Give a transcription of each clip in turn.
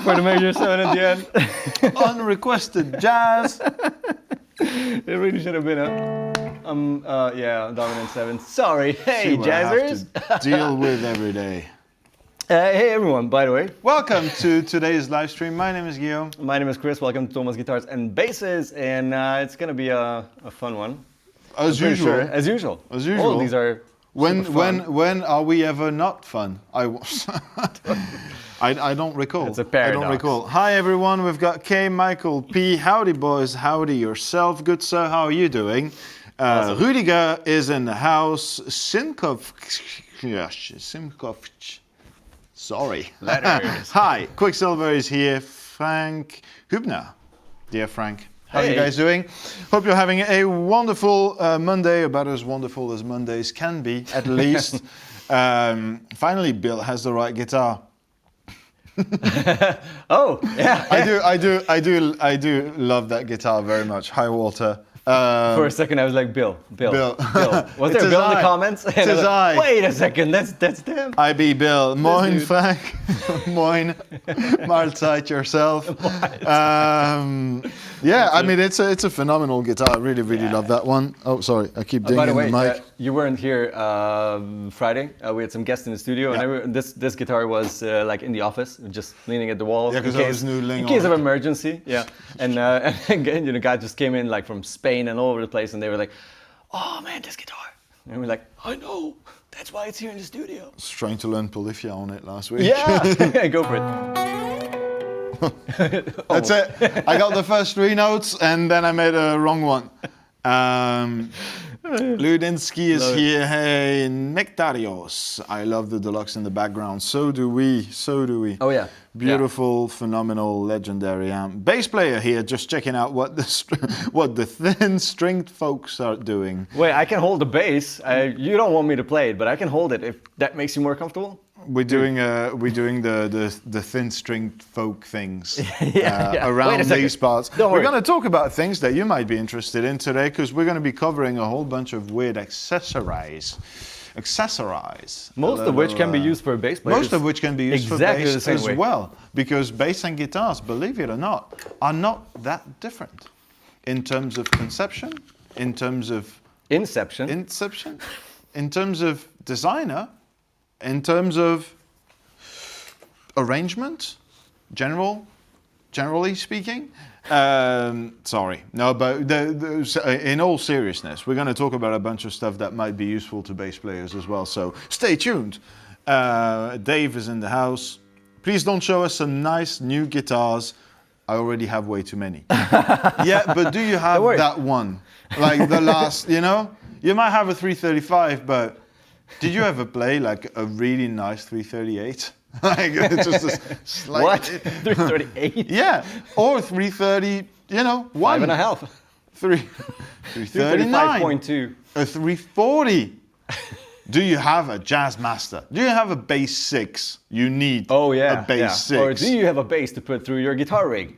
for the major 7 at the end. Unrequested jazz. It really should have been a dominant 7. Sorry. Hey, See what I jazzers. have to deal with every day. Hey everyone, by the way. Welcome to today's live stream. My name is Guillaume. My name is Kris. Welcome to Thoman's Guitars and Basses, and it's gonna be a fun one. As usual. Sure. As usual. As usual. All these are When are we ever not fun? I don't recall. It's a paradox. I don't recall. Hi everyone, we've got K, Michael, P. Howdy boys, howdy yourself. Good sir, how are you doing? Awesome. Rudiger is in the house. Simkov. Sorry. Letters. Hi, Quicksilver is here. Frank Hubner. Dear Frank. How are you guys doing? Hope you're having a wonderful Monday, about as wonderful as Mondays can be, at least. Finally, Bill has the right guitar. Oh, yeah. I do love that guitar very much. Hi, Walter. For a second, I was like, Bill. Was there It's a Bill in the I. comments? It's his eye. Wait a second, that's them. I be Bill. Moin, dude. Frank. Moin. Mahlzeit yourself. Yeah, I mean, it's a phenomenal guitar. I really love that one. Oh, sorry, I keep dinging By the way, the mic. you weren't here Friday. We had some guests in the studio, and this guitar was like in the office, just leaning at the wall. Yeah, because I was noodling in case on of it. emergency. Yeah, and again, the guy just came in like from Spain and all over the place, and they were like, "Oh man, this guitar," and we're like, "I know, that's why it's here in the studio." I was trying to learn Polyphia on it last week. Yeah, go for it. That's it. I got the first 3 notes and then I made a wrong one. Ludinsky is here. Hey, Nectarios. I love the deluxe in the background. So do we. Oh yeah. Beautiful, phenomenal, legendary amp. Bass player here, just checking out what the thin-stringed folks are doing. Wait, I can hold the bass. You don't want me to play it, but I can hold it if that makes you more comfortable. We're doing the thin-stringed folk things around these parts. We're going to talk about things that you might be interested in today, because we're going to be covering a whole bunch of weird accessories. Most of which can be used for bass players. Most of which can be used for bass as well, because bass and guitars, believe it or not, are not that different in terms of conception, in terms of Inception, in terms of designer, in terms of arrangement, generally speaking. Sorry, no, but in all seriousness, we're going to talk about a bunch of stuff that might be useful to bass players as well. So stay tuned. Dave is in the house. Please don't show us some nice new guitars. I already have way too many. Yeah, but do you have that one? Like the last, you might have a 335, but did you ever play like a really nice 338? Like it's just a slight... What? 338? Yeah, or 330, one. 5.5. 339. 5.2. A 340. Do you have a Jazz Master? Do you have a bass 6? You need a bass 6. Or do you have a bass to put through your guitar rig?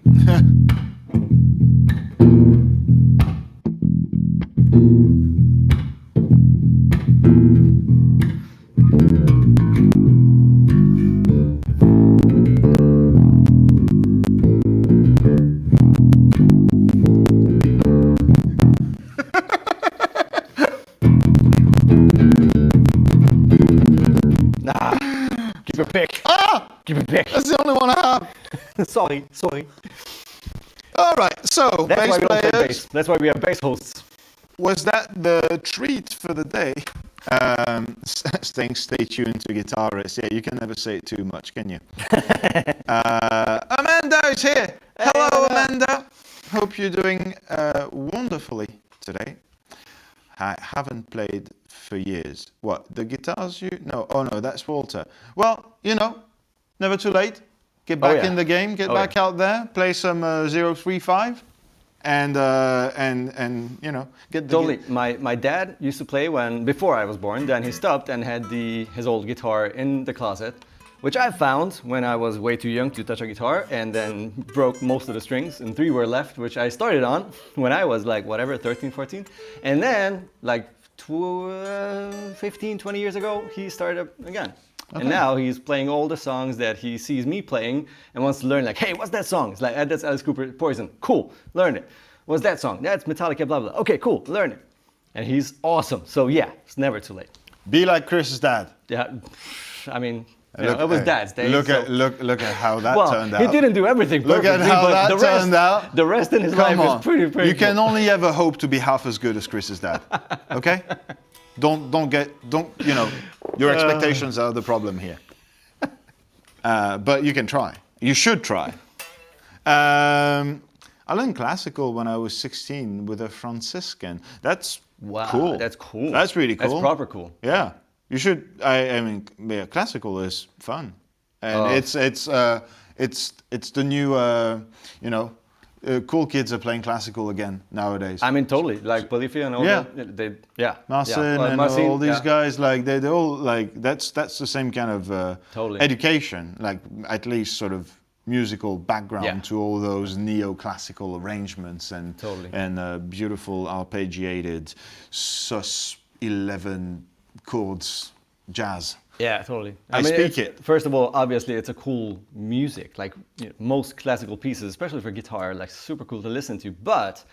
Keep a pick. Keep a pick. That's the only one I have. Sorry. All right, so That's why we don't play players. bass. That's why we have bass hosts. Was that the treat for the day? Stay tuned to guitarists. Yeah, you can never say it too much, can you? Amanda is here. Hello, Amanda. Hope you're doing wonderfully today. I haven't played for years. What, the guitars you... No, oh no, that's Walter. Well, never too late. Get back in the game, get back out there, play some 035. And get the... Totally. My dad used to play before I was born. Then he stopped and had his old guitar in the closet, which I found when I was way too young to touch a guitar, and then broke most of the strings, and 3 were left, which I started on when I was like, 13, 14. And then, like 15, 20 years ago, he started again. And now he's playing all the songs that he sees me playing and wants to learn, like, hey, what's that song? It's like, that's Alice Cooper, Poison. Cool, learn it. What's that song? That's Metallica, blah, blah. Okay, cool, learn it. And he's awesome. So yeah, it's never too late. Be like Kris's dad. Yeah, I mean, it was Dad's day. Look at how that turned out. He didn't do everything perfectly. Look at how that turned out. The rest in his life is pretty You can only ever hope to be half as good as Kris's dad. Okay? Don't you know, your expectations are the problem here. But you can try. You should try. I learned classical when I was 16 with a Franciscan. That's cool. That's cool. That's really cool. That's proper cool. Yeah. You should. I mean, yeah, classical is fun, and it's the new. You know, cool kids are playing classical again nowadays. I mean, totally. Like Bolivia and all that. Marcin and all these guys, like they all like that's the same kind of education, like at least sort of musical background to all those neoclassical arrangements and beautiful arpeggiated sus 11 chords jazz. Yeah, totally. I mean, speak it. First of all, obviously, it's a cool music. Like most classical pieces, especially for guitar, like super cool to listen to. But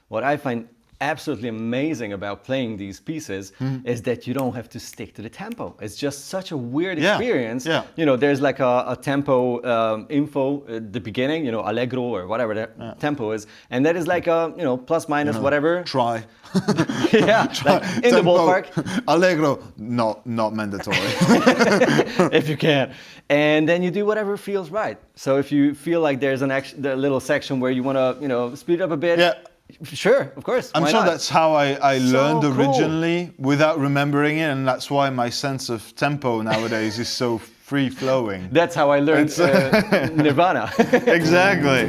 what I find absolutely amazing about playing these pieces is that you don't have to stick to the tempo. It's just such a weird experience. Yeah. You know, there's like a tempo info at the beginning, you know, allegro or whatever the tempo is, and that is like a, you know, plus minus whatever. Try. Yeah, like in the ballpark. Allegro, not mandatory. If you can. And then you do whatever feels right. So if you feel like there's a little section where you want to, you know, speed up a bit. Yeah. Sure, of course. I'm sure that's how I learned originally without remembering it, and that's why my sense of tempo nowadays is so free-flowing. That's how I learned Nirvana. Exactly.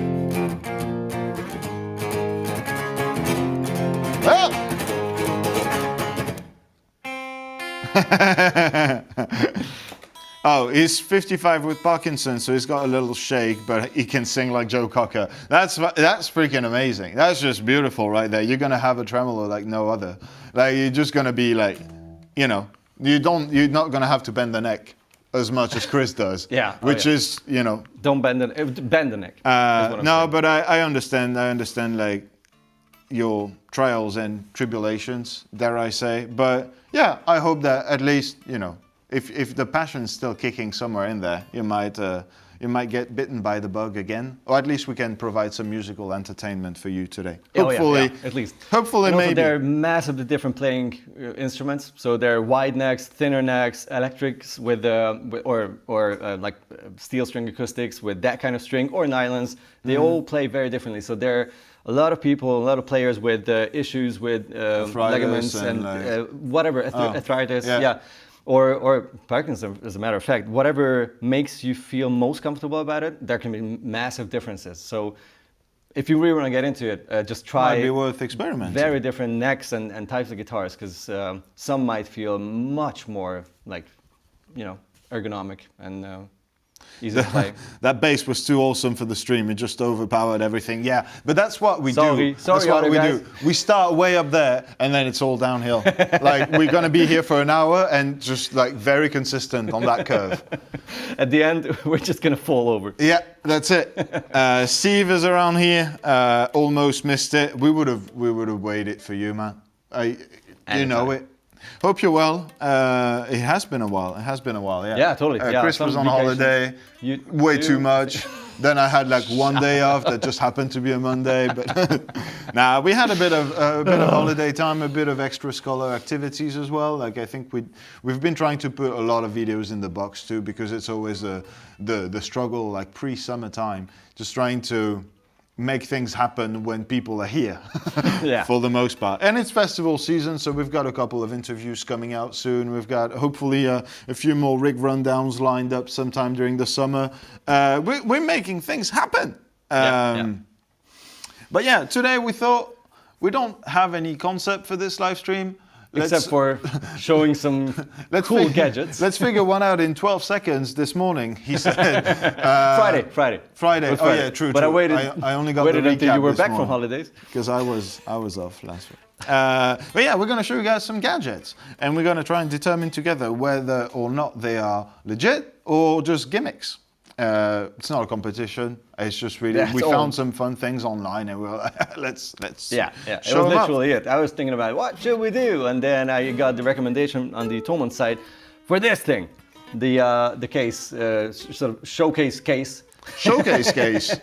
Oh, he's 55 with Parkinson's, so he's got a little shake, but he can sing like Joe Cocker. That's freaking amazing. That's just beautiful right there. You're gonna have a tremolo like no other. Like you're just gonna be like, you know, you're not gonna have to bend the neck as much as Kris does. Yeah. Which is, you know. Don't bend the neck. No, but I understand. I understand like your trials and tribulations, dare I say. But yeah, I hope that at least, you know, if the passion's still kicking somewhere in there, you might get bitten by the bug again, or at least we can provide some musical entertainment for you today. Hopefully, at least. Hopefully, and also maybe. There are massively different playing instruments. So there are wide necks, thinner necks, electrics with like steel string acoustics with that kind of string, or nylons. They all play very differently. So there are a lot of people, a lot of players with issues with ligaments and whatever, arthritis. Yeah. Or Parkinson's, as a matter of fact, whatever makes you feel most comfortable about it, there can be massive differences. So if you really want to get into it, just try. Might be worth experimenting. Very different necks and types of guitars, because some might feel much more like, you know, ergonomic and easy to play. That bass was too awesome for the stream. It just overpowered everything. Yeah, but that's what we do. Sorry, that's what we guys. do. We start way up there, and then it's all downhill. Like we're gonna be here for an hour, and just like very consistent on that curve. At the end, we're just gonna fall over. Yeah, that's it. Steve is around here. Almost missed it. We would have waited for you, man. You know it. Hope you're well. It has been a while. Yeah. Yeah, totally. Kris was on holiday. Way too much. Then I had like one day off that just happened to be a Monday. But nah, we had a bit of holiday time, a bit of extra scholar activities as well. Like I think we've been trying to put a lot of videos in the box too, because it's always the struggle, like pre-summertime, just trying to make things happen when people are here. For the most part. And it's festival season, so we've got a couple of interviews coming out soon. We've got hopefully a few more rig rundowns lined up sometime during the summer. We're making things happen. But yeah, today we thought we don't have any concept for this live stream. Except for showing some cool gadgets. Let's figure one out in 12 seconds this morning, he said. Friday. Oh yeah, true. But I waited. I only got waited the recap until you were this back morning, from holidays. because I was off last week. But yeah, we're going to show you guys some gadgets, and we're going to try and determine together whether or not they are legit or just gimmicks. It's not a competition. It's just really we found some fun things online, and we're like, let's yeah. It show was them up. literally it. I was thinking about what should we do, and then I got the recommendation on the Thomann site for this thing, the case, sort of showcase case. Showcase case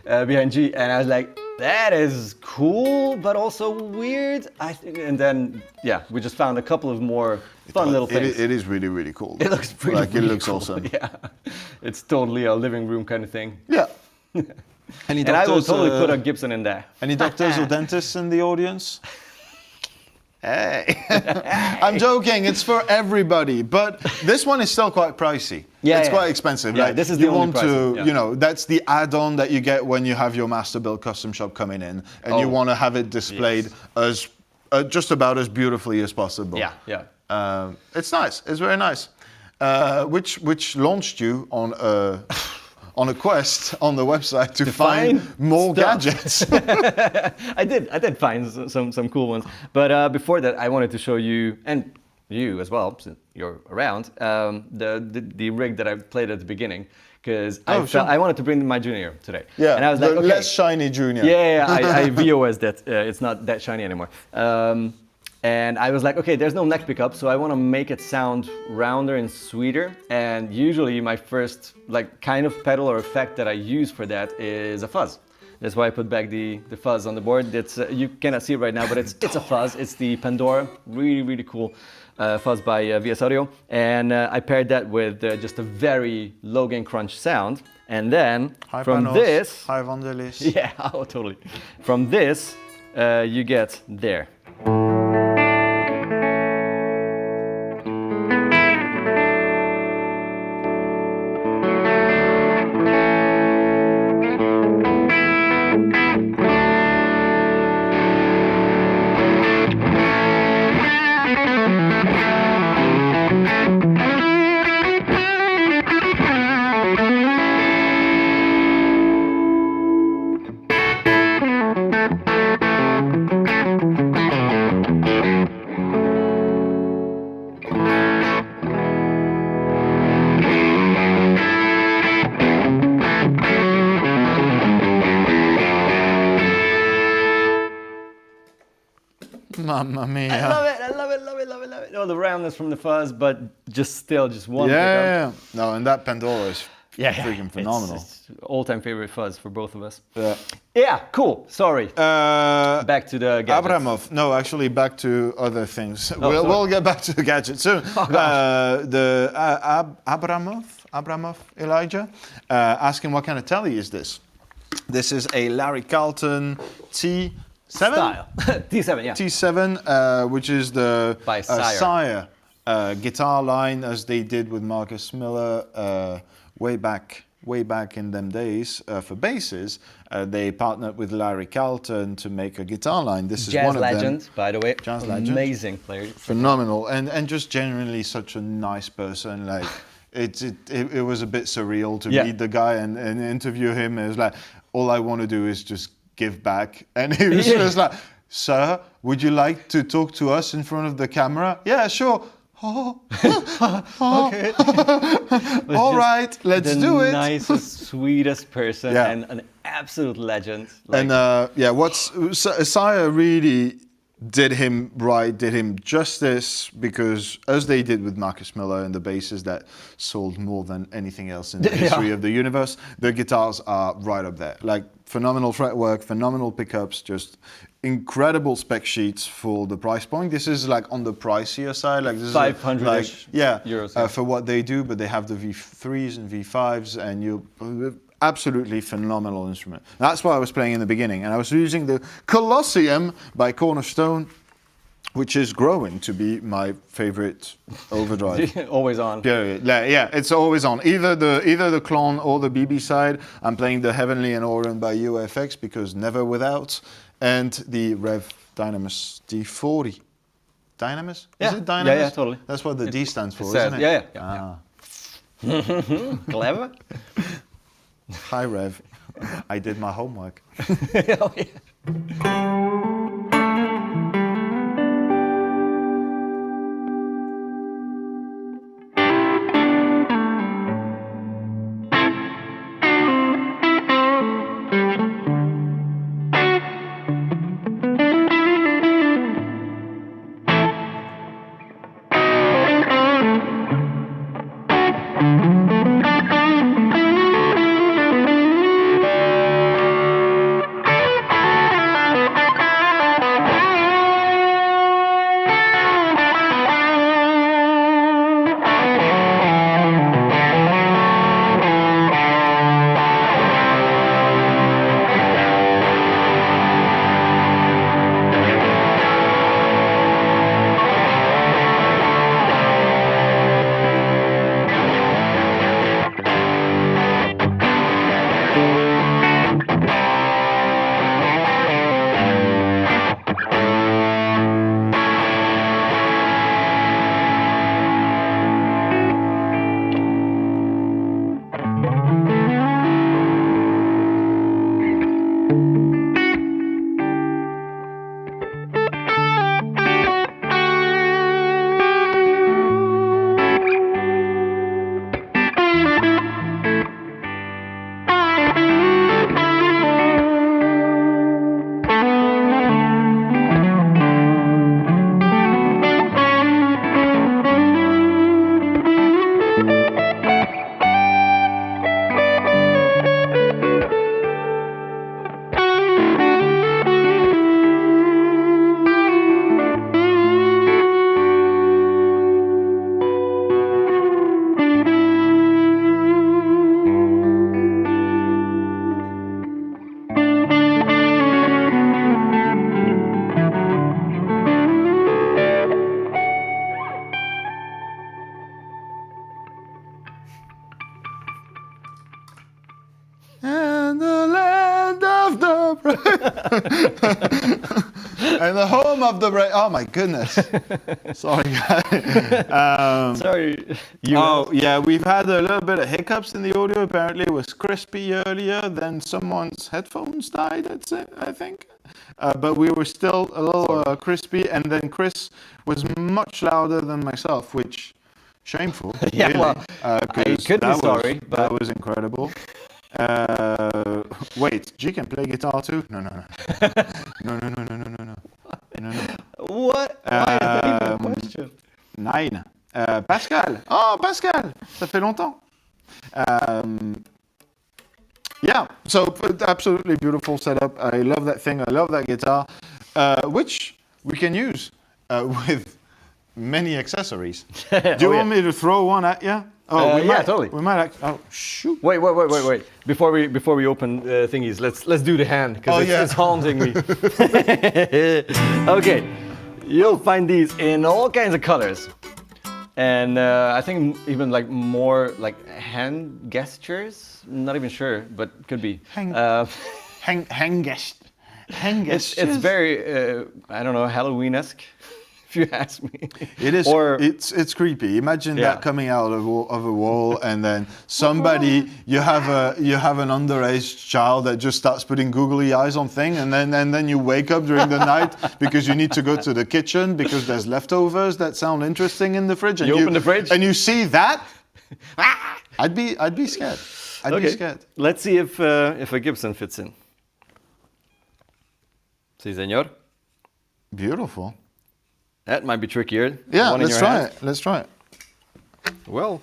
behind G, and I was like, that is cool, but also weird. And then yeah, we just found a couple of more fun little things. It is really, really cool. It looks pretty like really it looks cool. awesome. Yeah, it's totally a living room kind of thing. Yeah. And I will totally put a Gibson in there. Any doctors or dentists in the audience? Hey, I'm joking. It's for everybody, but this one is still quite pricey. Yeah, it's quite expensive. Yeah, like, this is the you only want to, pricey, yeah. you know, that's the add-on that you get when you have your master build custom shop coming in, and you want to have it displayed as just about as beautifully as possible. Yeah, yeah. It's nice. It's very nice. Which launched you on a. On a quest on the website to find more stuff. gadgets. I did find some cool ones, but before that, I wanted to show you and you as well, since you're around, the rig that I played at the beginning, because I wanted to bring my Junior today. Yeah, and I was like, okay. Less shiny Junior. Yeah, I VOS'd it. It's not that shiny anymore. And I was like, okay, there's no neck pickup, so I want to make it sound rounder and sweeter. And usually my first like kind of pedal or effect that I use for that is a fuzz. That's why I put back the fuzz on the board. It's you cannot see it right now, but it's a fuzz. It's the Pandora, really cool fuzz by VS Audio. And I paired that with just a very low gain crunch sound. And then from this, Hi Vangelis. yeah, oh totally. From this, you get there. Mamma mia. I love it. Oh, the roundness from the fuzz, but just one Yeah. pickup. No, and that Pandora is freaking phenomenal. It's all-time favorite fuzz for both of us. Yeah. Yeah, cool. Sorry. Back to the gadgets. Abramov. No, actually, back to other things. Oh, we'll get back to the gadgets soon. The Abramov Elijah asking what kind of telly is this? This is a Larry Carlton T7. Style. T7, yeah. T7, which is the By Sire. Sire guitar line, as they did with Marcus Miller way back in them days for basses. They partnered with Larry Carlton to make a guitar line. This is Jazz one of legend, them. by the way. Jazz legend. Amazing player. Phenomenal, and just genuinely such a nice person. Like it was a bit surreal to meet the guy and interview him. It was like, all I want to do is just give back. And he was just like, sir, would you like to talk to us in front of the camera? Yeah, sure. Okay. All right, let's do it. The nicest, sweetest person and an absolute legend. Like, and Sire really did him right, did him justice, because as they did with Marcus Miller and the basses that sold more than anything else in the history of the universe, the guitars are right up there. Like phenomenal fretwork, phenomenal pickups, just incredible spec sheets for the price point. This is like on the pricier side, like this is 500-ish euros for what they do, but they have the V3s and V5s, and you absolutely phenomenal instrument. That's what I was playing in the beginning, and I was using the Colosseum by Cornerstone, which is growing to be my favorite overdrive. Always on. Period. Yeah, it's always on. Either the Klon or the BB side. I'm playing the Heavenly and Orion by UFX because never without, and the Rev Dynamis D40. Dynamis? Yeah. Is it Dynamis? Yeah, totally. That's what the D stands for, Said, isn't it? Yeah. Clever. Hi, Rev. I did my homework. Oh, yeah. And the land of the brave. And the home of the brave. Oh my goodness. Sorry, guys. Sorry. Yeah, we've had a little bit of hiccups in the audio. Apparently it was crispy earlier, then someone's headphones died, I think. But we were still a little crispy, and then Kris was much louder than myself, which shameful. Yeah, really, well, I could be sorry, but that was incredible. Wait, G can play guitar too? No. No. what? Why is that even a question? Nine. Pascal. Oh, Pascal. Ça fait longtemps. Yeah, so absolutely beautiful setup. I love that thing. I love that guitar, which we can use with many accessories. Do you want me to throw one at you? Oh, we might, totally. We might. Oh, shoot. Wait. Before we open thingies, let's do the hand because it's haunting me. Okay, you'll find these in all kinds of colors, and I think even like more like hand gestures. Not even sure, but could be. Hang gestures. It's very I don't know, Halloween-esque. If you ask me, it is. Or it's creepy. Imagine that coming out of a wall, and then somebody you have an underage child that just starts putting googly eyes on things, and then you wake up during the night because you need to go to the kitchen because there's leftovers that sound interesting in the fridge. And you open the fridge and you see that. I'd be scared. I'd be scared. Let's see if a Gibson fits in. Si, señor. Beautiful. That might be trickier. Yeah, let's try it. Let's try it. Well,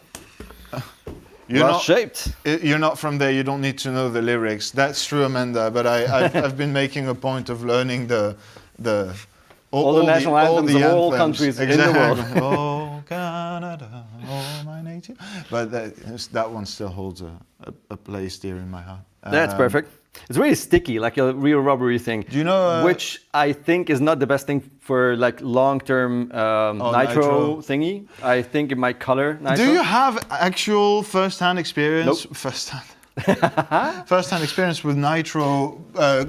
you're shaped. You're not from there. You don't need to know the lyrics. That's true, Amanda. But I've been making a point of learning all the national anthems of all countries in the world. Oh, Canada, oh my native. But that one still holds a place dear in my heart. That's perfect. It's really sticky, like a real rubbery thing. Do you know? Which I think is not the best thing for like long-term nitro thingy. I think it might color nitro. Do you have actual first-hand experience? Nope. First-hand experience with nitro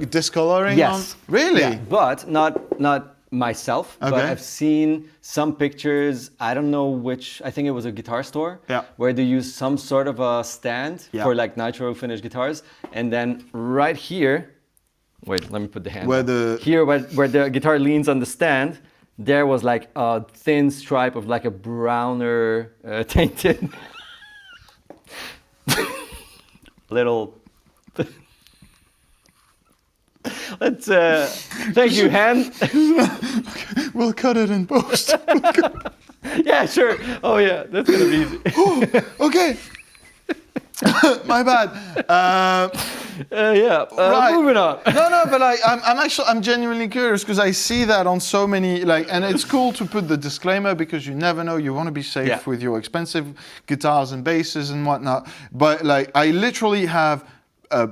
discoloring? Yes. Really? Yeah, but not myself. Okay. But I've seen some pictures. I don't know which. I think it was a guitar store. Yeah. Where they use some sort of a stand for like nitro finished guitars, and then right here. Wait, let me put the hand. Where the guitar leans on the stand, there was like a thin stripe of like a browner tainted little. Let's thank you, hand. Okay, we'll cut it in post. Yeah, sure. Oh yeah, that's gonna be easy. Okay. My bad. Right. Moving on. No, but I'm genuinely curious because I see that on so many and it's cool to put the disclaimer because you never know. You want to be safe with your expensive guitars and basses and whatnot. But I literally have a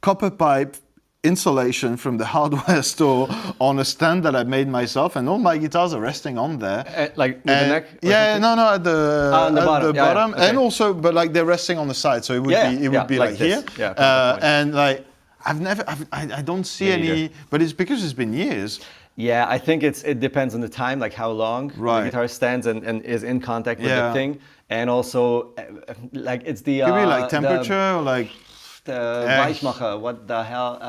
copper pipe insulation from the hardware store on a stand that I made myself, and all my guitars are resting on there. With the neck? Yeah, no, at the bottom. Yeah, okay. And also, but they're resting on the side, so it would be like here. Yeah, and I don't see any, but it's because it's been years. Yeah, I think it depends on the time, like how long the guitar stands and is in contact with the thing, and also it's the could be like temperature or like. Weichmacher, what the hell?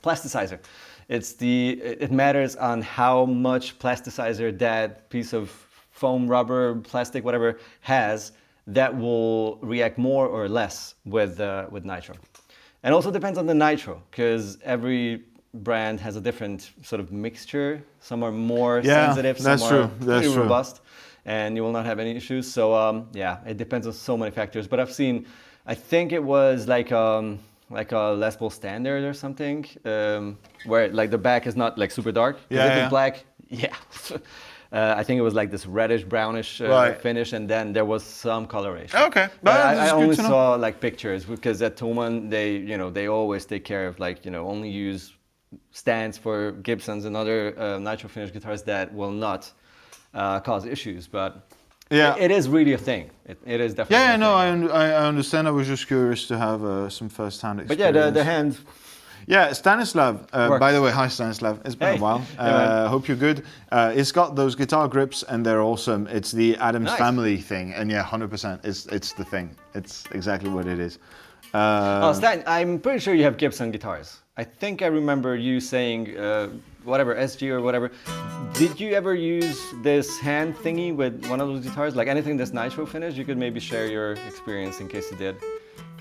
Plasticizer. It matters on how much plasticizer that piece of foam, rubber, plastic, whatever has that will react more or less with nitro. And also depends on the nitro because every brand has a different sort of mixture. Some are more sensitive, some are pretty robust, and you will not have any issues. So it depends on so many factors. But I've seen. I think it was like a Les Paul Standard or something, where like the back is not like super dark. If it's black, I think it was like this reddish brownish finish, and then there was some coloration. Okay, but I only saw like pictures because at Thomann they always take care of only use stands for Gibsons and other nitro finished guitars that will not cause issues, but. Yeah. It is really a thing. It is definitely. Yeah, a no, thing. I understand. I was just curious to have some first-hand But experience. yeah, the hand. Yeah, Stanislav. By the way, hi Stanislav. It's been Hey. a while. Yeah, Hope you're good. It's got those guitar grips, and they're awesome. It's the Adams Nice. Family thing, and yeah, 100%. It's the thing. It's exactly what it is. Oh, Stan, I'm pretty sure you have Gibson guitars. I think I remember you saying whatever SG or whatever. Did you ever use this hand thingy with one of those guitars? Like anything that's Nitro finish? You could maybe share your experience in case you did.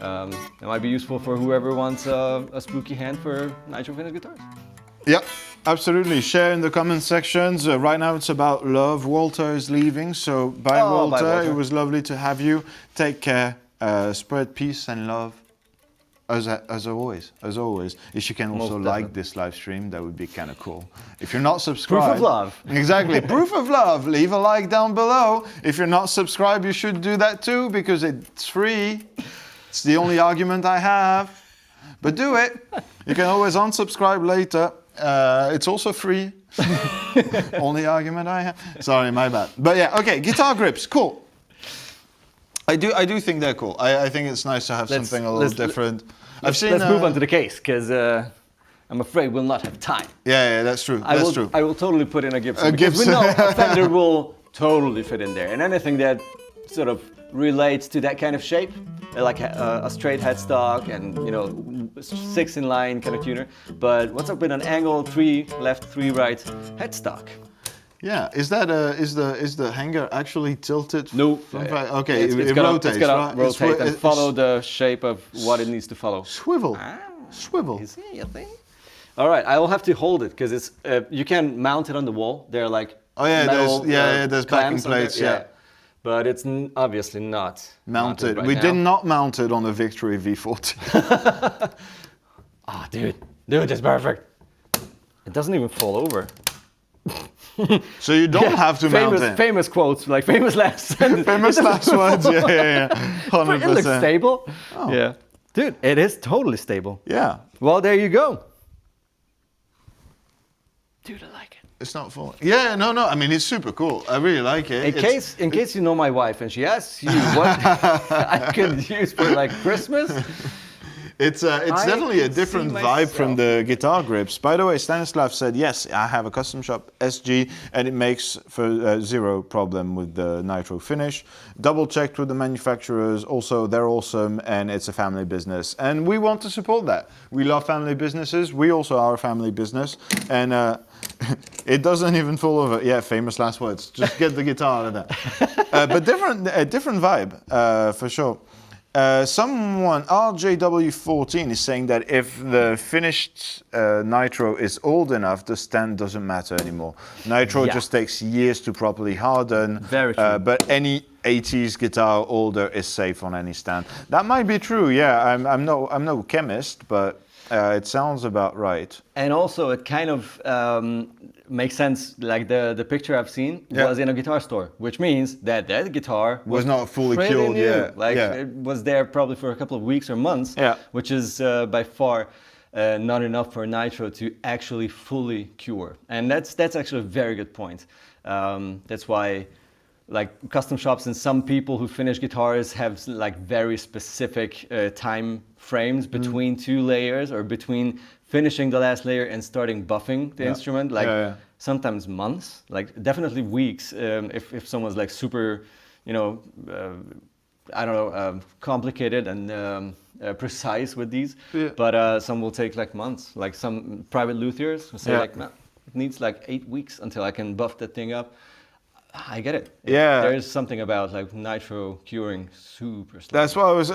It might be useful for whoever wants a spooky hand for Nitro finish guitars. Yep, absolutely. Share in the comment sections. Right now it's about love. Walter is leaving, so bye, Oh, Walter. bye, Walter. It was lovely to have you. Take care. Spread peace and love. As always. If you can also Most like definitely. this live stream, that would be kind of cool. If you're not subscribed, Proof of love. Exactly, proof of love. Leave a like down below. If you're not subscribed, you should do that too because it's free. It's the only argument I have. But do it. You can always unsubscribe later. It's also free. Only argument I have. Sorry, my bad. But yeah, okay. Guitar grips, cool. I do think they're cool. I think it's nice to have something a little different. Let's move on to the case, because I'm afraid we'll not have time. Yeah, that's true. That's true. I will totally put in a Gibson. A Because Gibson. we know a Fender will totally fit in there. And anything that sort of relates to that kind of shape, like a straight headstock and, 6-in-line kind of tuner. But what's up with an angle 3 left, 3 right headstock? Yeah, is the hanger actually tilted? No. Okay, It's it gotta, rotates, it's gotta right? rotate and it's follow the shape of what it needs to follow. Swivel. Ah. Swivel. You see, you think? All right, I will have to hold it because it's you can mount it on the wall. They're like metal, there's backing clamps on there, plates, yeah. But it's obviously not Mounted. right We now. did not mount it on the Victory V40. Ah, dude, it's perfect. It doesn't even fall over. So you don't have to mount it. Famous quotes, like famous last sentence. Famous last words, yeah. 100%. It looks stable. Oh. Yeah, dude, it is totally stable. Yeah. Well, there you go. Dude, I like it. It's not falling. Yeah, no. I mean, it's super cool. I really like it. In case you know my wife and she asks you what I could use for like Christmas, It's definitely a can see different vibe from myself. the guitar grips. By the way, Stanislav said, yes, I have a custom shop SG and it makes for zero problem with the Nitro finish. Double checked with the manufacturers. Also, they're awesome and it's a family business. And we want to support that. We love family businesses. We also are a family business. And it doesn't even fall over. Yeah, famous last words. Just get the guitar out of that. But different vibe, for sure. Someone, RJW14, is saying that if the finished Nitro is old enough, the stand doesn't matter anymore. Nitro just takes years to properly harden. Very true. But any 80s guitar older is safe on any stand. That might be true, yeah. I'm no chemist, but it sounds about right. and also it kind of makes sense. Like the picture I've seen was in a guitar store, which means that guitar Was not fully pretty cured, new. yeah, Like yeah. it was there probably for a couple of weeks or months, Yeah. which is by far not enough for Nitro to actually fully cure. And that's actually a very good point. That's why like custom shops and some people who finish guitars have like very specific time frames between two layers or between finishing the last layer and starting buffing the instrument, like sometimes months, like definitely weeks if someone's like super, I don't know, complicated and precise with these, but some will take like months, like some private luthiers will say like, no, it needs like 8 weeks until I can buff that thing up. I get it. Yeah. There is something about like Nitro curing super slow. That's why I was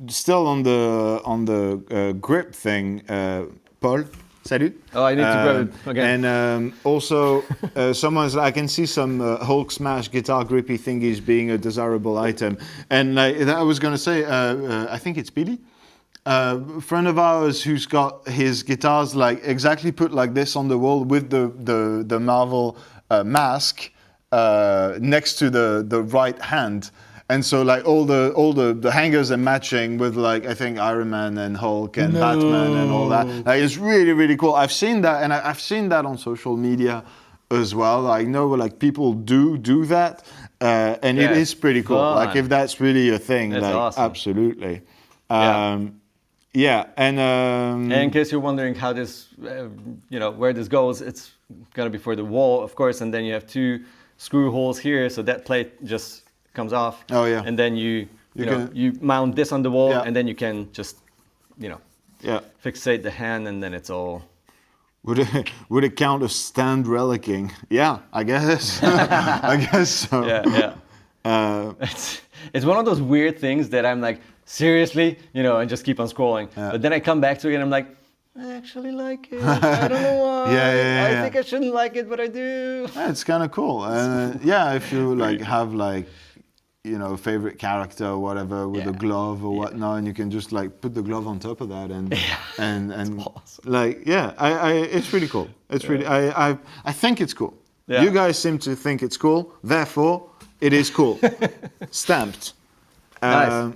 still on the grip thing. Paul, salut. Oh, I need to grab it again. And also, someone's. I can see some Hulk smash guitar grippy thingies being a desirable item. And I was gonna say, I think it's Billy. A friend of ours who's got his guitars like exactly put like this on the wall with the Marvel mask next to the right hand, and so like all the hangers are matching with like I think Iron Man and Hulk and Batman and all that. Like, it's really cool. I've seen that and I've seen that on social media as well. I know like people do that, and it is pretty cool. Fun. Like if that's really a thing, That's like awesome. absolutely. And in case you're wondering how this, where this goes, it's gonna be for the wall, of course, and then you have 2 screw holes here, so that plate just comes off. Oh, yeah. And then you mount this on the wall, Yeah. and then you can just, fixate the hand, and then it's all. Would it count as stand relicking? Yeah, I guess. I guess so. Yeah. It's one of those weird things that I'm like, seriously, and just keep on scrolling. Yeah. But then I come back to it and I'm like, I actually like it. I don't know why. I think I shouldn't like it, but I do. Yeah, it's kind of cool. If you like have like, favorite character or whatever with a glove or whatnot, and you can just like put the glove on top of that and awesome. like it's really cool. It's really I think it's cool. Yeah. You guys seem to think it's cool, therefore it is cool. Stamped. Nice.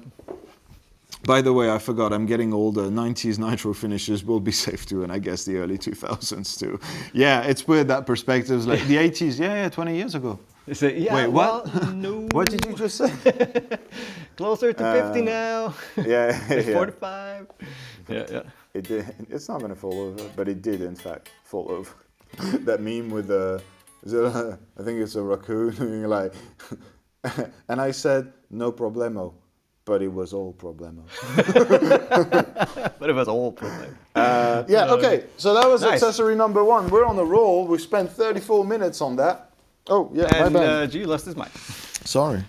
By the way, I forgot, I'm getting older. 90s Nitro finishes will be safe too, and I guess the early 2000s too. Yeah, it's weird that perspectives, like the 80s, 20 years ago. Wait, what? Well, no. What did you just say? Closer to 50 now. Yeah, It's 45. Yeah. It did. It's not going to fall over, but it did, in fact, fall over. That meme with I think it's a raccoon, like, and I said, no problemo. But it was all problemo. But it was all problemo. Okay. So that was Nice. accessory number 1. We're on a roll. We spent 34 minutes on that. Oh, yeah, And my bad. G lost his mic. Sorry.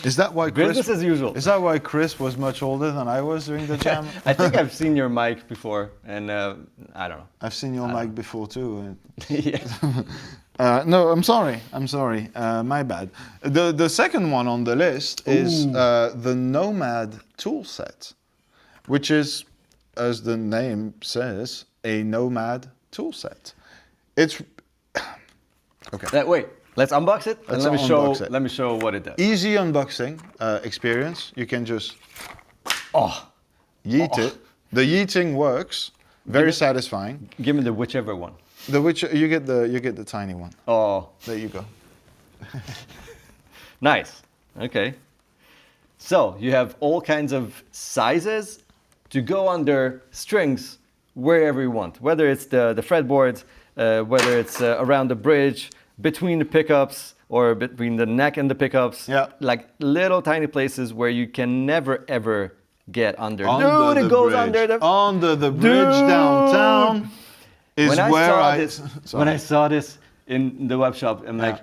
Is that why Kris... Business as usual. Is that why Kris was much older than I was during the jam? I think I've seen your mic before, and I don't know. I've seen your mic before too. Yeah. No, I'm sorry. My bad. The second one on the list is the Nomad tool set, which is, as the name says, a Nomad tool set. It's okay. Wait, let's unbox it. Let's and unbox it. Let me show what it does. Easy unboxing experience. You can just yeet it. The yeeting works. Very satisfying. Give me the whichever one. You get the tiny one. Oh, There you go. nice. Okay. So you have all kinds of sizes to go under strings wherever you want, whether it's the fretboards, whether it's around the bridge, between the pickups, or between the neck and the pickups. Yeah. Like little tiny places where you can never ever get under. Under Dude, the it goes bridge. under the bridge Dude. downtown is when where when I saw this in the web shop, I'm like,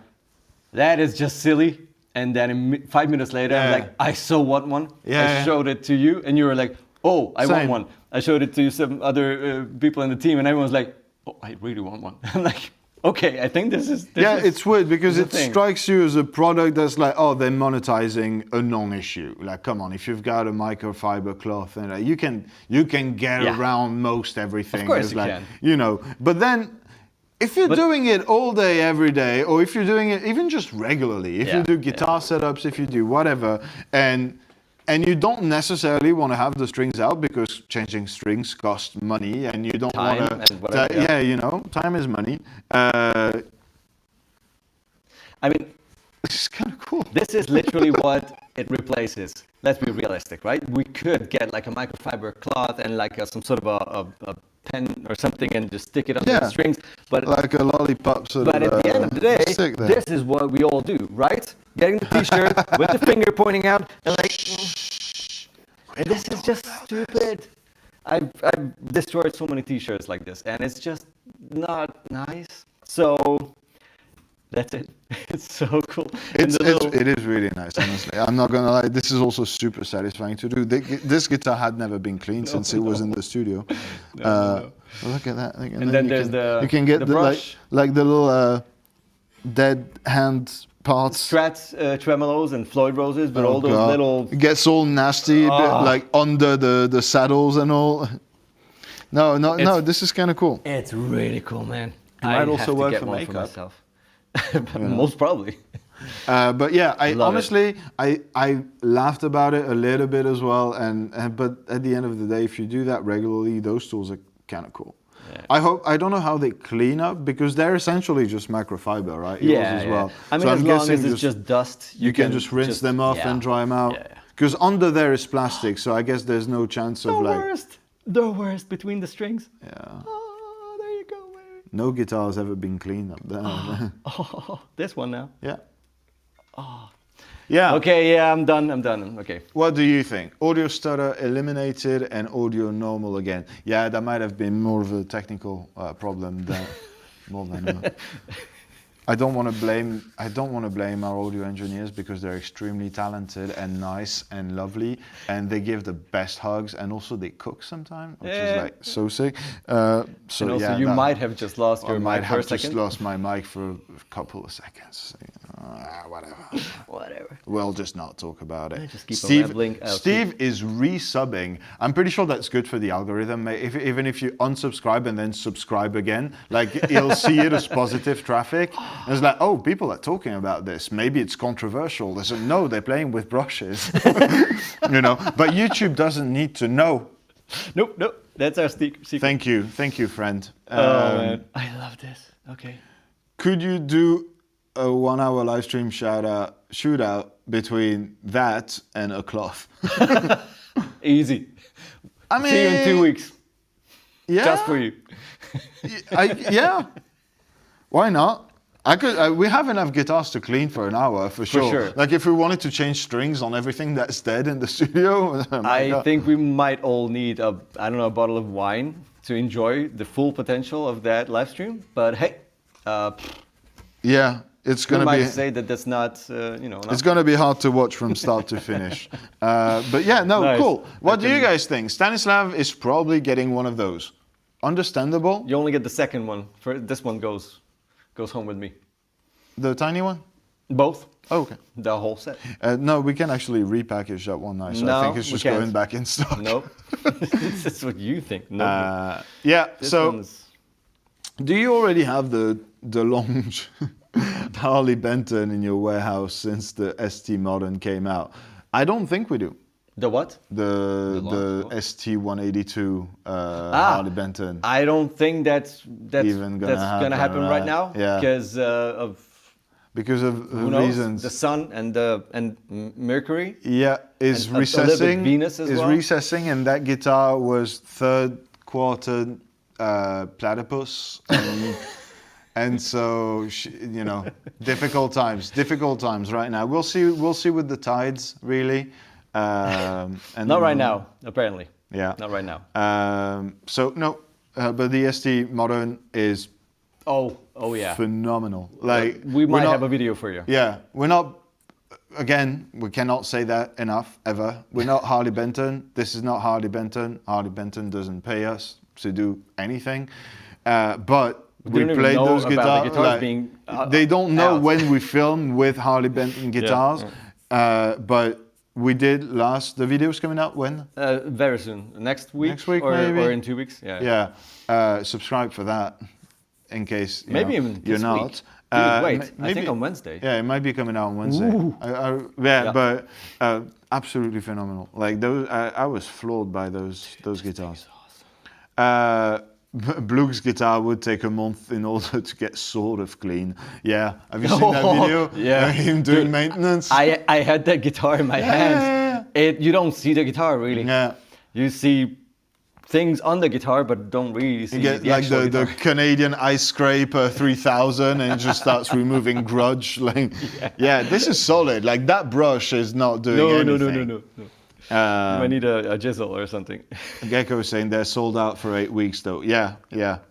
that is just silly. And then 5 minutes later, I'm like, I so want one. I showed it to you, and you were like, oh, I want one. I showed it to some other people in the team, and everyone was like, oh, I really want one. I'm like, okay, I think this is. It's weird because it thing. strikes you as a product that's like, oh, they're monetizing a non-issue. Like, come on, if you've got a microfiber cloth, and you can get around most everything. Of course it's you like, can. But then, if you're doing it all day, every day, or if you're doing it even just regularly, if you do guitar setups, if you do whatever, and you don't necessarily want to have the strings out because changing strings costs money, and you don't want to. Time is money. I mean, This is kind of cool. this is literally what it replaces. Let's be realistic, right? We could get like a microfiber cloth and like some sort of a pen or something and just stick it on the strings. But like a lollipop sort But of. at the end of the day, stick there. this is what we all do, right? Getting the t-shirt with the finger pointing out and like, this is just stupid. I've destroyed so many t-shirts like this, and it's just not nice. So that's it. It's so cool. It is really nice, honestly. I'm not gonna lie. This is also super satisfying to do. This guitar had never been cleaned since it was in the studio. Look at that. And then there's you can get the the brush. like the little dead hand parts. Strats, tremolos, and Floyd roses, but all those little. It gets all nasty, like under the saddles and all. No. This is kind of cool. It's really cool, man. might I also have to work get for one makeup. myself. Most probably. But yeah, I Love honestly I laughed about it a little bit as well, and but at the end of the day, if you do that regularly, those tools are kind of cool. I don't know how they clean up because they're essentially just microfiber, right? Yours Yeah, as well. I mean, So as I'm long guessing as it's just dust, you can just rinse them off and dry them out. Yeah. Because under there is plastic, so I guess there's no chance of The worst between the strings. Yeah. Oh, there you go, baby. No guitar has ever been cleaned up there. Oh, this one now. Yeah. Yeah. Okay, yeah, I'm done. Okay. What do you think? Audio stutter eliminated and audio normal again. Yeah, that might have been more of a technical problem than more than. I don't want to blame our audio engineers because they're extremely talented and nice and lovely, and they give the best hugs, and also they cook sometimes, which is like so sick. So and also, you might have just lost your mic for a second. I might have just lost my mic for a couple of seconds. Whatever. We'll just not talk about it. Just keep Steve is resubbing. I'm pretty sure that's good for the algorithm. Even if you unsubscribe and then subscribe again, like he'll see it as positive traffic. And it's like, oh, people are talking about this. Maybe it's controversial. They said, no, they're playing with brushes. But YouTube doesn't need to know. Nope. That's our secret. Thank you, friend. Man. I love this. Okay. Could you do a 1 hour live stream shootout between that and a cloth? Easy. I mean, see you in 2 weeks. Yeah. Just for you. Yeah. Why not? We have enough guitars to clean for an hour for sure. Like if we wanted to change strings on everything that's dead in the studio. I think we might all need a bottle of wine to enjoy the full potential of that live stream. But hey, yeah, it's gonna be. Say that's not, It's gonna be hard to watch from start to finish. But yeah, no, nice. Cool. What do you guys think? Stanislav is probably getting one of those. Understandable. You only get the second one. This one goes home with me. The tiny one? Both. Oh, okay. The whole set. No, we can actually repackage that one night. So I think it's just going back in stock. Nope. That's what you think. No. Yeah. Do you already have the Lounge Harley Benton in your warehouse since the ST Modern came out? I don't think we do. The what? The ST182 Harley Benton. I don't think that's gonna happen right now. Yeah. Because of reasons. The Sun and Mercury. Yeah, is recessing. Venus as well. Recessing, and that guitar was third quarter platypus, and so difficult times right now. We'll see with the tides really. And not right now, apparently. Yeah. Not right now. But the ST Modern is yeah, phenomenal. Like we might have a video for you. Yeah, we're not. Again, we cannot say that enough ever. We're not Harley Benton. This is not Harley Benton. Harley Benton doesn't pay us to do anything. But we played those guitars. They don't know when we film with Harley Benton guitars. Yeah. But we did the video's coming out when? Very soon. Next week maybe? Or in 2 weeks. Yeah. Subscribe for that in case maybe even you're not. Wait, I think on Wednesday. Yeah, it might be coming out on Wednesday. But absolutely phenomenal. Like those, I was floored by those guitars. Awesome. Blug's guitar would take a month in order to get sort of clean. Yeah, have you seen that video? Yeah, him doing maintenance. I had that guitar in my hands. You don't see the guitar really. Yeah, you see things on the guitar, but don't really see. You get the Canadian Ice Scraper 3000, and it just starts removing grudge. Like, yeah, this is solid. Like that brush is not doing anything. No. You might need a chisel or something. Gecko is saying they're sold out for 8 weeks though. Yeah,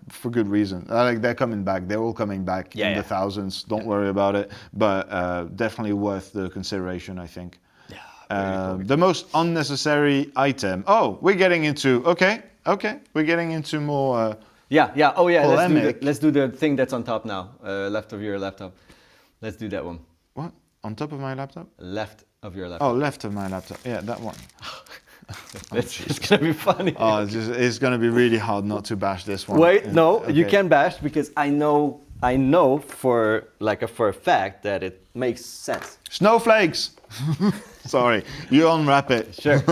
for good reason. They're coming back. They're all coming back in the thousands. Don't worry about it. But definitely worth the consideration, I think. Yeah. The most unnecessary item. Oh, we're getting into We're getting into more. Let's do the thing that's on top now. Left of your laptop. Let's do that one. What? On top of my laptop? Left of your laptop. Oh, left of my laptop. Yeah, that one. It's gonna be funny. Oh, it's gonna be really hard not to bash this one. Wait, you can bash because I know for a fact that it makes sense. Snowflakes. Sorry, you unwrap it. Sure.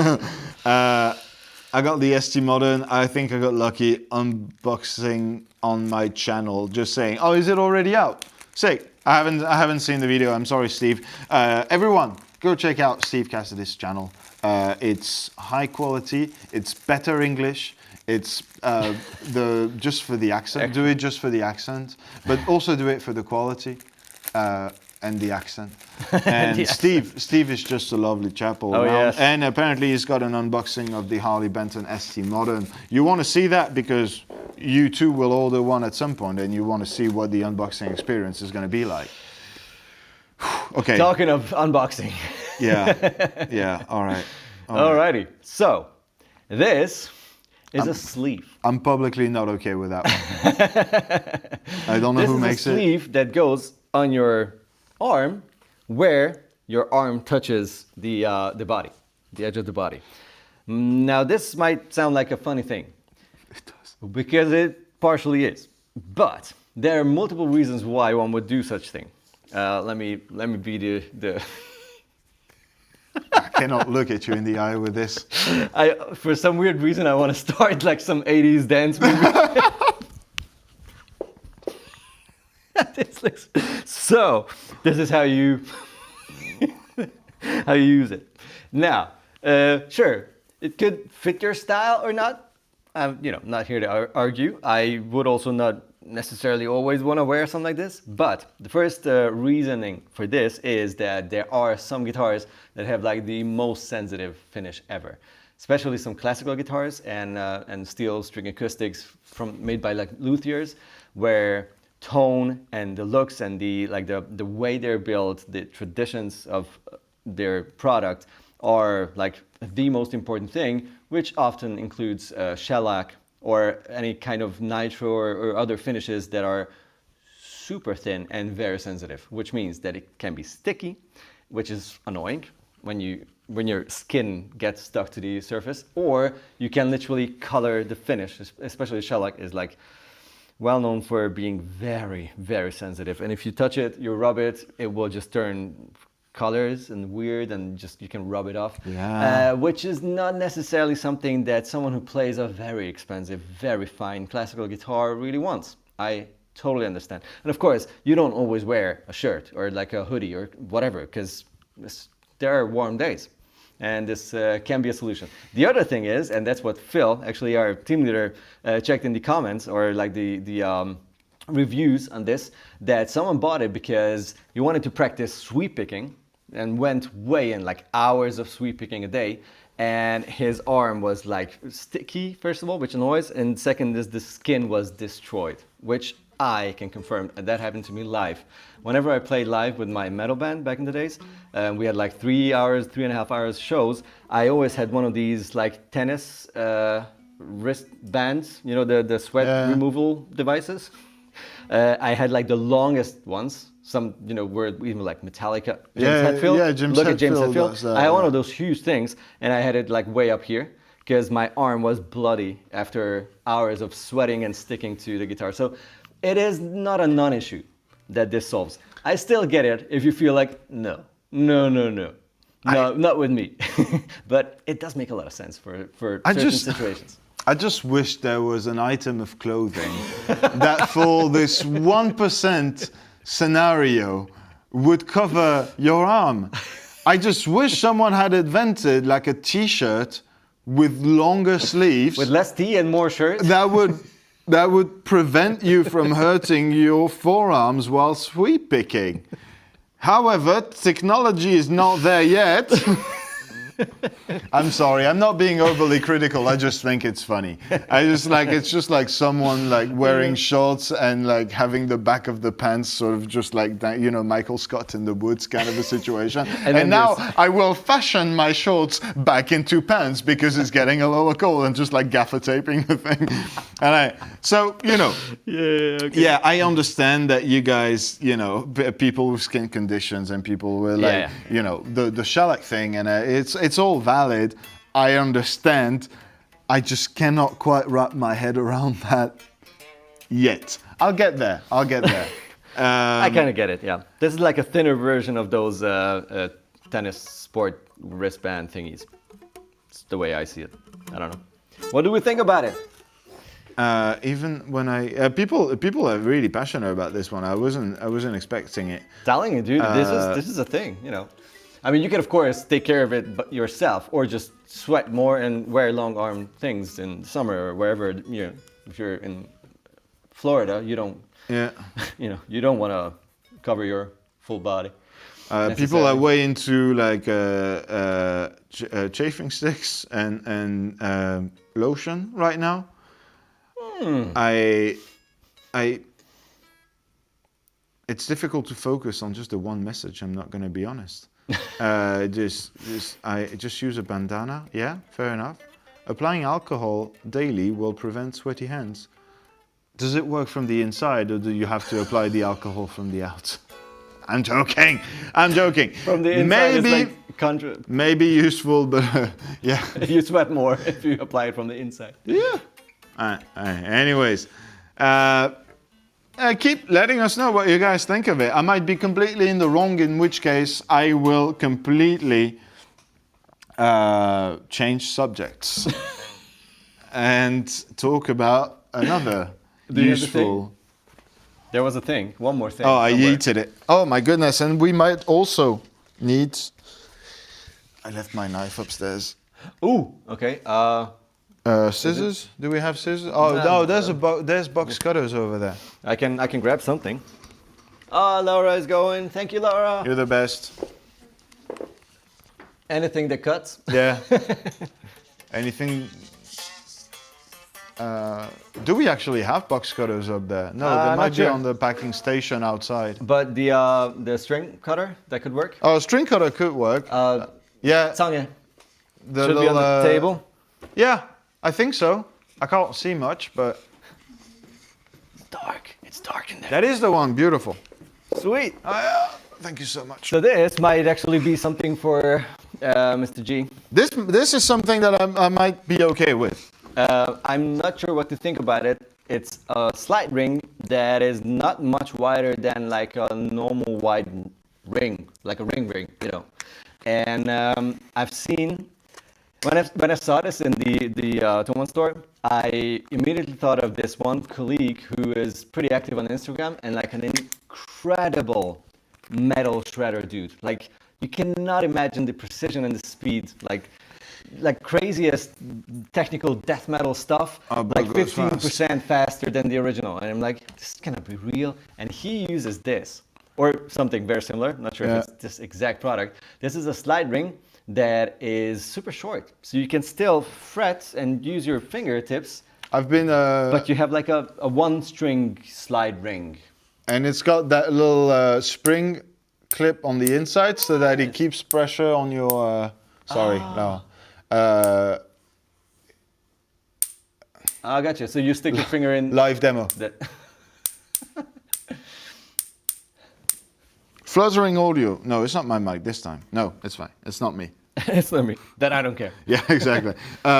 I got the ST Modern. I think I got lucky unboxing on my channel, just saying, oh, is it already out? Sick. I haven't seen the video. I'm sorry, Steve. Everyone, go check out Steve Cassidy's channel. It's high quality. It's better English. It's just for the accent. Do it just for the accent, but also do it for the quality and the accent. And The Steve is just a lovely chap all Oh, around. yes. And apparently he's got an unboxing of the Harley Benton ST Modern. You want to see that because you too will order one at some point, and you want to see what the unboxing experience is going to be like. Okay. Talking of unboxing. Yeah. All right. Alrighty. So, this is a sleeve. I'm publicly not okay with that one. I don't know This who is makes a it. sleeve that goes on your arm, where your arm touches the body, the edge of the body. Now, this might sound like a funny thing. It does. Because it partially is. But there are multiple reasons why one would do such thing. Let me be the I cannot look at you in the eye with this. for some weird reason I want to start like some 80s dance movie. So this is how you use it. Now, sure, it could fit your style or not. I'm, not here to argue. I would also not necessarily always want to wear something like this. But the first reasoning for this is that there are some guitars that have like the most sensitive finish ever, especially some classical guitars and steel string acoustics made by like luthiers, where tone and the looks and the way they're built, the traditions of their product are like the most important thing, which often includes shellac or any kind of nitro or other finishes that are super thin and very sensitive, which means that it can be sticky, which is annoying when your skin gets stuck to the surface, or you can literally color the finish, especially shellac is like well known for being very, very sensitive. And if you touch it, you rub it, it will just turn colors and weird, and just you can rub it off. Yeah. Which is not necessarily something that someone who plays a very expensive, very fine classical guitar really wants. I totally understand. And of course, you don't always wear a shirt or like a hoodie or whatever, because there are warm days. And this can be a solution. The other thing is, and that's what Phil, actually our team leader, checked in the comments or like the reviews on this, that someone bought it because you wanted to practice sweep picking and went way in, like hours of sweep picking a day. And his arm was like sticky, first of all, which annoys. And second is the skin was destroyed, which I can confirm. And that happened to me live. Whenever I played live with my metal band back in the days, we had like 3.5 hours shows. I always had one of these like tennis wrist bands, the sweat removal devices. I had like the longest ones. Some, were even like Metallica. James Hetfield. Yeah, James Look at James Hetfield Hetfield. does that, I had one yeah. of those huge things, and I had it like way up here because my arm was bloody after hours of sweating and sticking to the guitar. So it is not a non-issue that this solves. I still get it if you feel like, no, not with me. But it does make a lot of sense for certain situations. I just wish there was an item of clothing that for this 1% scenario would cover your arm. I just wish someone had invented like a t-shirt with longer sleeves. With less T and more shirts? That would prevent you from hurting your forearms while sweep picking. However, technology is not there yet. I'm sorry, I'm not being overly critical. I just think it's funny. It's just like someone like wearing shorts and like having the back of the pants sort of just like that, Michael Scott in the Woods kind of a situation. and now I will fashion my shorts back into pants because it's getting a lower call and just like gaffer taping the thing. Yeah, I understand that you guys, people with skin conditions and people with the shellac thing, and it's all valid. I understand. I just cannot quite wrap my head around that yet. I'll get there. I kind of get it, yeah. This is like a thinner version of those tennis sport wristband thingies. It's the way I see it. I don't know. What do we think about it? Even when people are really passionate about this one. I wasn't expecting it. Telling you, dude, this is a thing, you know. I mean, you can of course take care of it yourself, or just sweat more and wear long arm things in summer or wherever. You know, if you're in Florida, you don't. Yeah. You know, you don't want to cover your full body. People are way into like chafing sticks and lotion right now. It's difficult to focus on just the one message. I'm not going to be honest. Just use a bandana. Yeah, fair enough. Applying alcohol daily will prevent sweaty hands. Does it work from the inside, or do you have to apply the alcohol from the out? I'm joking. From the inside, maybe maybe useful, but yeah. You sweat more if you apply it from the inside. Yeah. Anyways, keep letting us know what you guys think of it. I might be completely in the wrong, in which case I will completely change subjects and talk about another useful. There was a thing, one more thing. Oh, I yeeted it. Oh my goodness, and we might also need. I left my knife upstairs. Ooh, okay. Scissors? Do we have scissors? Oh no, there's box cutters over there. I can grab something. Oh, Laura is going. Thank you, Laura. You're the best. Anything that cuts. Yeah. Anything. Do we actually have box cutters up there? No, they might be on the packing station outside. But the string cutter, that could work. Oh, string cutter could work. Yeah. Tanya. The Should be on the table. Yeah, I think so. I can't see much, but it's dark. It's dark in there. That is the one. Beautiful. Sweet. Thank you so much. So this might actually be something for Mr. G. This is something that I might be okay with. I'm not sure what to think about it. It's a slide ring that is not much wider than like a normal wide ring, like a ring, you know. And I've seen, when I saw this in the Thomann store, I immediately thought of this one colleague who is pretty active on Instagram and like an incredible metal shredder dude. Like you cannot imagine the precision and the speed, like craziest technical death metal stuff, like 15% faster than the original. And I'm like, this cannot be real. And he uses this, or something very similar. Not sure if it's this exact product. This is a slide ring that is super short. So you can still fret and use your fingertips. But you have like a one string slide ring. And it's got that little spring clip on the inside so that it keeps pressure on your, no. I gotcha. So you stick your finger in. Live demo. Fluttering audio. No, it's not my mic this time. No, it's fine. It's not me. It's not me. Then I don't care. Yeah, exactly.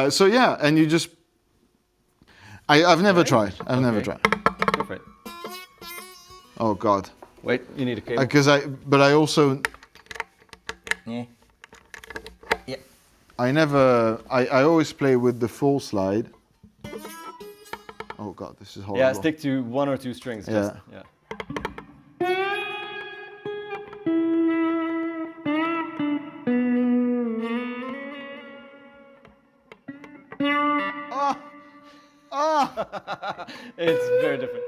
So yeah, and you just. I've never tried. I've never tried. Perfect. Oh God. Wait, you need a cable. But I also. Yeah. Yeah. I always play with the full slide. Oh God, this is horrible. Yeah, stick to one or two strings. Yeah. Yeah. It's very different.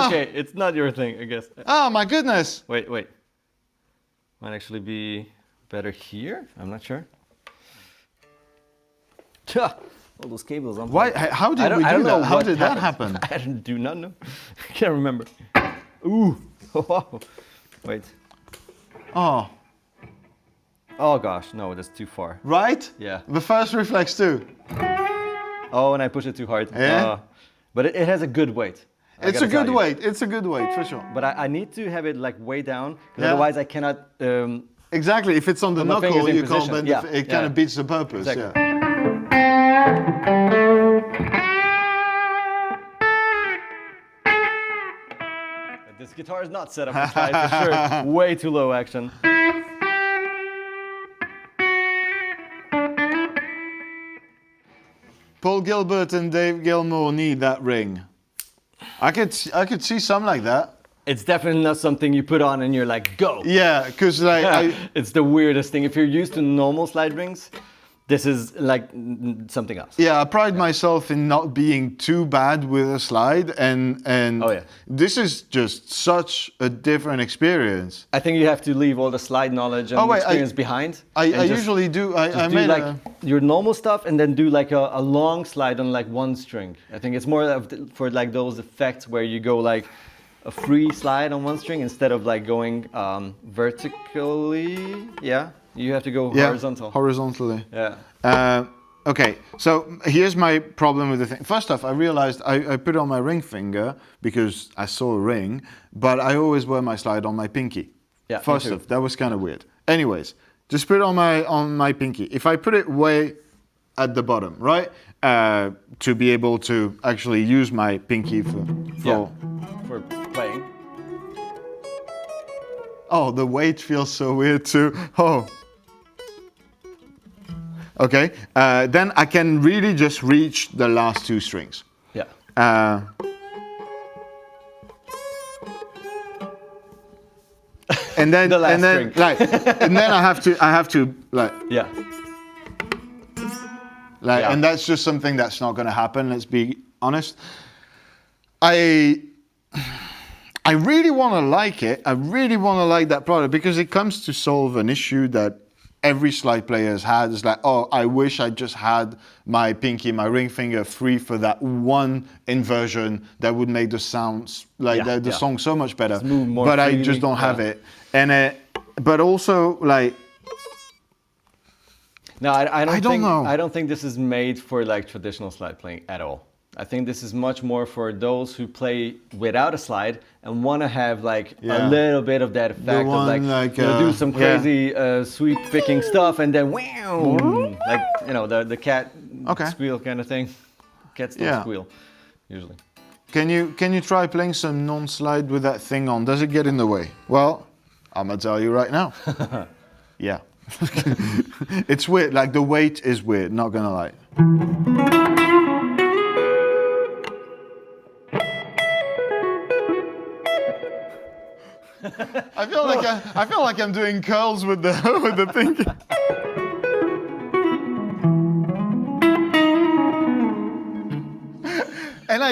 Okay, it's not your thing, I guess. Oh my goodness! Wait. Might actually be better here? I'm not sure. All those cables on. Why? How did we do that? How did that happen? I do not know. I can't remember. Ooh. Wow. Wait. Oh. Oh gosh, no, that's too far. Right? Yeah. The first reflex too. Oh, and I push it too hard. Yeah. But it has a good weight. It's a good weight. It's a good weight for sure. But I need to have it like way down, because otherwise I cannot. Exactly. If it's on the knuckle, you can't bend. It kind of beats the purpose. Exactly. Yeah. This guitar is not set up for slide for sure. Way too low action. Paul Gilbert and Dave Gilmour need that ring. I could see some like that. It's definitely not something you put on and you're like, go. Yeah, because like it's the weirdest thing. If you're used to normal slide rings, this is like something else. Yeah, I pride myself in not being too bad with a slide, and Oh, yeah. this is just such a different experience. I think you have to leave all the slide knowledge and experience behind. I and just usually do. I do made like your normal stuff and then do like a long slide on like one string. I think it's more for like those effects where you go like a free slide on one string instead of like going vertically. Yeah, you have to go horizontal. Horizontally. Yeah. Okay, so here's my problem with the thing. First off, I realized I put it on my ring finger because I saw a ring, but I always wear my slide on my pinky. Yeah. First off, that was kind of weird. Anyways, just put it on my pinky. If I put it way at the bottom, right, to be able to actually use my pinky for playing. Oh, the weight feels so weird too. Oh. Okay, then I can really just reach the last two strings. Yeah. And then The last and then string. like and then I have to like Yeah. Yeah. and that's just something that's not going to happen. Let's be honest. I really want to like it. I really want to like that product because it comes to solve an issue that every slide player has had. It's like, oh, I wish I just had my pinky, my ring finger free for that one inversion that would make the sounds like the song so much better. Move more but freely. I just don't have it. And but also like. No, I don't know. I don't think this is made for like traditional slide playing at all. I think this is much more for those who play without a slide and want to have like a little bit of that effect of like do some crazy sweep picking stuff and then wow, like the cat squeal kind of thing. Cats don't squeal usually. Can you try playing some non-slide with that thing on? Does it get in the way? Well, I'm gonna tell you right now. Yeah. It's weird, like the weight is weird, not gonna lie. I feel like I'm doing curls with the with the pinky. And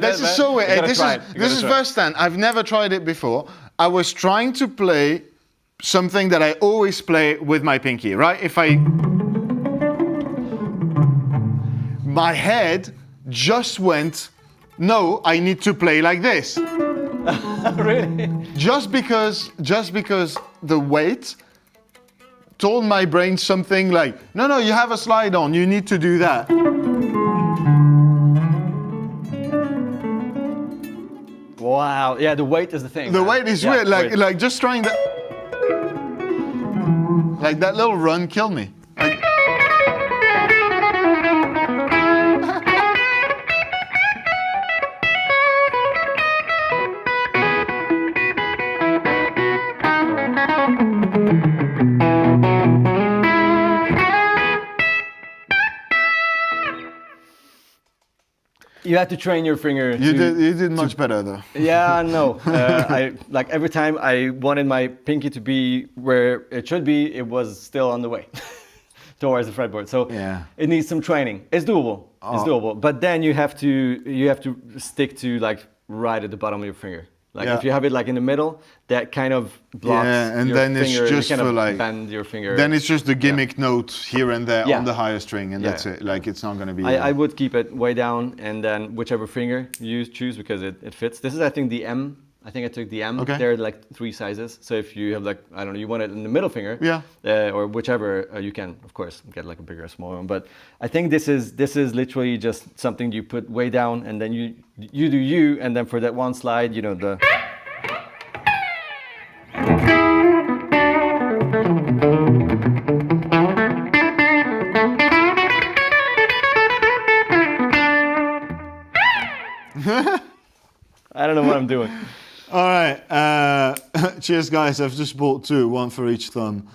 this is so weird. This is first time. I've never tried it before. I was trying to play something that I always play with my pinky, right? My head just went, no, I need to play like this. Really? Just because the weight told my brain something like, no, you have a slide on, you need to do that. Wow. Yeah, the weight is the thing. The weight is weird. Like just trying that. Like that little run killed me. You have to train your finger. You did much better though. Yeah, no. I like every time I wanted my pinky to be where it should be, it was still on the way towards the fretboard. So it needs some training. It's doable. It's doable. But then you have to stick to like right at the bottom of your finger. Like if you have it like in the middle, that kind of blocks and your then finger. it's just you kind for of like bend your finger. Then it's just the gimmick note here and there on the higher string, and that's it. Like it's not going to be. I would keep it way down, and then whichever finger you choose because it fits. This is I think the M. I think I took the M. Okay. There are like 3 sizes. So if you have like I don't know, you want it in the middle finger. Or whichever you can, of course, get like a bigger or smaller one. But I think this is literally just something you put way down, and then you do you, and then for that one slide, the. Cheers, guys. I've just bought 2, 1 for each thumb.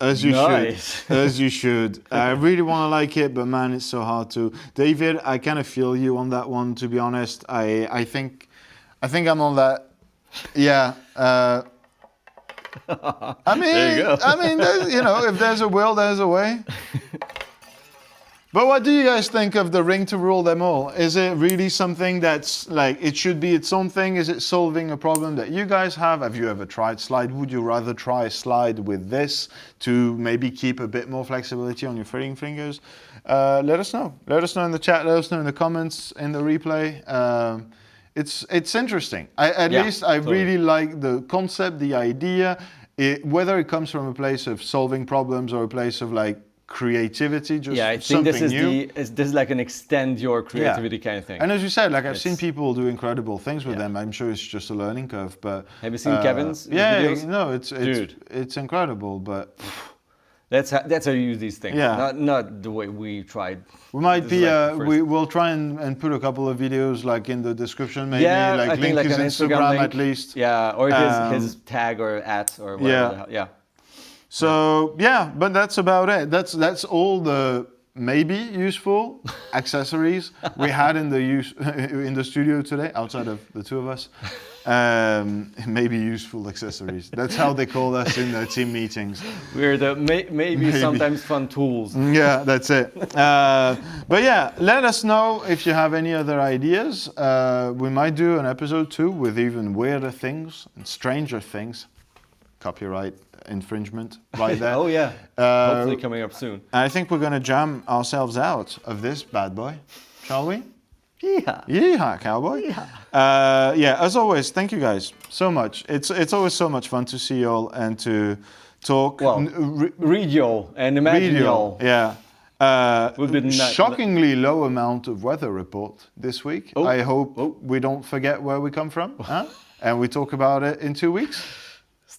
As you Nice. should. As you should. I really want to like it, but man, it's so hard to. David, I kind of feel you on that one, to be honest. I think I'm on that. Yeah. I mean, There you go. you know, if there's a will, there's a way. But what do you guys think of the ring to rule them all? Is it really something that's like, it should be its own thing? Is it solving a problem that you guys have? Have you ever tried slide? Would you rather try slide with this to maybe keep a bit more flexibility on your fitting fingers? Let us know. Let us know in the chat. Let us know in the comments, in the replay. It's interesting. At least I totally. really like the concept, the idea. Whether it comes from a place of solving problems or a place of like creativity, just I think something this is new. this is like an extend your creativity kind of thing. And as you said, like I've seen people do incredible things with Yeah. them. I'm sure it's just a learning curve, but Have you seen Kevin's yeah, videos? no, Dude. it's incredible. But That's how you use these things. Yeah. Not the way we tried. we might This be is like the first- we will try and put a couple of videos like in the description, maybe Yeah, like I think link like his an Instagram link. at least. Yeah, or his tag or @ or whatever. Yeah. The hell. Yeah. So yeah, but that's about it. That's all the maybe useful accessories we had in the studio today, outside of the 2 of us. Maybe useful accessories. That's how they call us in the team meetings. We're the maybe sometimes fun tools. Yeah, that's it. But yeah, let us know if you have any other ideas. We might do an episode 2 with even weirder things and stranger things. Copyright infringement right there. Oh yeah. Hopefully coming up soon. I think we're going to jam ourselves out of this bad boy, shall we? Yeah. Yeehaw, cowboy. Yeah, as always, thank you guys so much. It's always so much fun to see y'all and to talk. Well, read y'all and imagine y'all. Yeah. We've been shockingly low amount of weather report this week. Oh. I hope we don't forget where we come from, huh? And we talk about it in 2 weeks.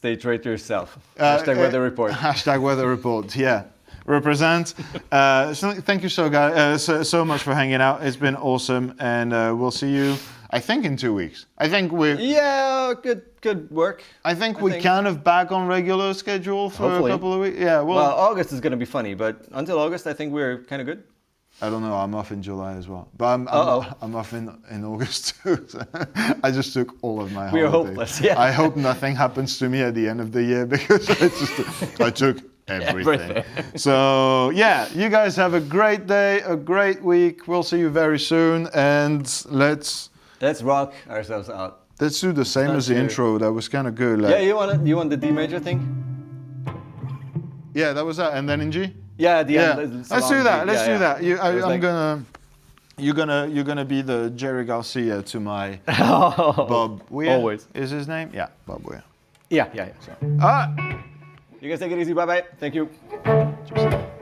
Stay true to yourself. Hashtag weather report. Hashtag weather report. Yeah. Represent. So thank you so much for hanging out. It's been awesome, and we'll see you. I think in 2 weeks. I think we. Yeah, good work. I think we're kind of back on regular schedule for Hopefully. a couple of weeks. Yeah. Well, August is gonna be funny, but until August, I think we're kind of good. I don't know. I'm off in July as well, but I'm off in August too. So I just took all of my holidays. We are hopeless. Yeah. I hope nothing happens to me at the end of the year because I took everything. So yeah, you guys have a great day, a great week. We'll see you very soon, and let's rock ourselves out. Let's do the same as the intro. That was kind of good. Like, Yeah, you want the D major thing? Yeah, that was that, and then in G. Yeah, the Yeah, end. let's do that. Let's do that. Like- You're gonna be the Jerry Garcia to my Bob Weir. Always. Is his name? Yeah, Bob Weir. Yeah. So, You guys take it easy. Bye bye. Thank you. cheers.